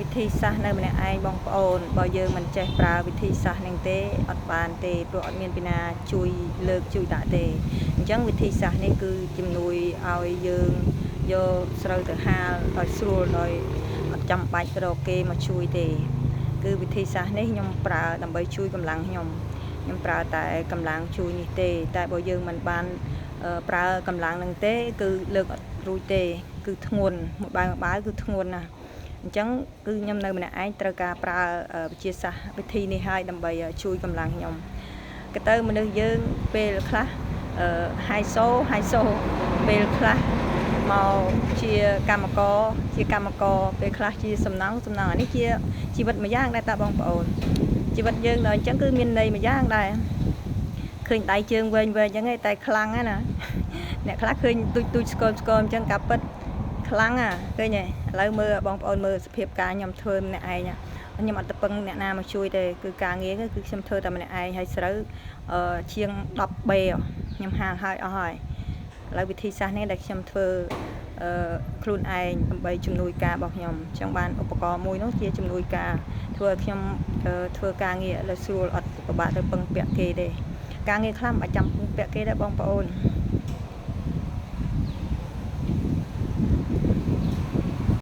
วิธีซะในម្នាក់ឯងបងប្អូនបើយើងមិនចេះប្រើវិធីសាស្ត្រនឹងទេអត់បានទេព្រោះអត់មានពីណាជួយលើកជួយដាក់ទេអញ្ចឹងវិធីសាស្ត្រនេះគឺជំនួយឲ្យយើងយកស្រូវទៅហាលឲ្យស្រួលដោយអត់ចាំបាច់រកគេមកជួយទេគឺវិធីសាស្ត្រនេះខ្ញុំប្រើដើម្បីជួយកម្លាំងខ្ញុំប្រើតែកម្លាំងជួយនេះទេតែបើយើងមិនបានប្រើកម្លាំងនឹងទេគឺលើកអត់រួចទេគឺធ្ងន់មួយបាវគឺធ្ងន់ណាស់អញ្ចឹងគឺខ្ញុំនៅម្នាក់ឯងត្រូវការប្រើវិទ្យាសាស្ត្រវិធីនេះឲ្យដើម្បីជួយកម្លាំងខ្ញុំក៏ទៅមនុស្សយើងពេលខ្លះហាយសូពេលខ្លះមកជាកម្មករពេលខ្លះជាសំណង់អានេះជាជីវិតម្យ៉ាងដែរតាបងប្អូនជីវិតយើងដល់អញ្ចឹងគឺមានន័យម្យ៉ាងដែរឃើញដៃជើងវែងអញ្ចឹងតែខ្លាំងណាអ្នកខ្លះឃើញទូចស្គមអញ្ចឹងការពិតខ្លាំងឃើញទេឥឡូវមើលបងប្អូនមើលសភាពការខ្ញុំធ្វើម្នាក់ឯងខ្ញុំអត់ទៅពឹងអ្នកណាមកជួយទេគឺការងារគឺខ្ញុំធ្វើតែម្នាក់ឯងហើយស្រូវជាង10បេខ្ញុំហាលហើយអស់ហើយឥឡូវវិធីសាស្ត្រនេះដែលខ្ញុំធ្វើខ្លួនឯងដើម្បីជំនួយការរបស់ខ្ញុំអញ្ចឹងបានឧបករណ៍មួយនោះជាជំនួយការធ្វើឲ្យខ្ញុំធ្វើការងារឲ្យស្រួលអត់ពិបាកទៅពឹងពាក់គេទេការងារខ្លះមិនចាំពឹងពាក់គេដែរបងប្អូន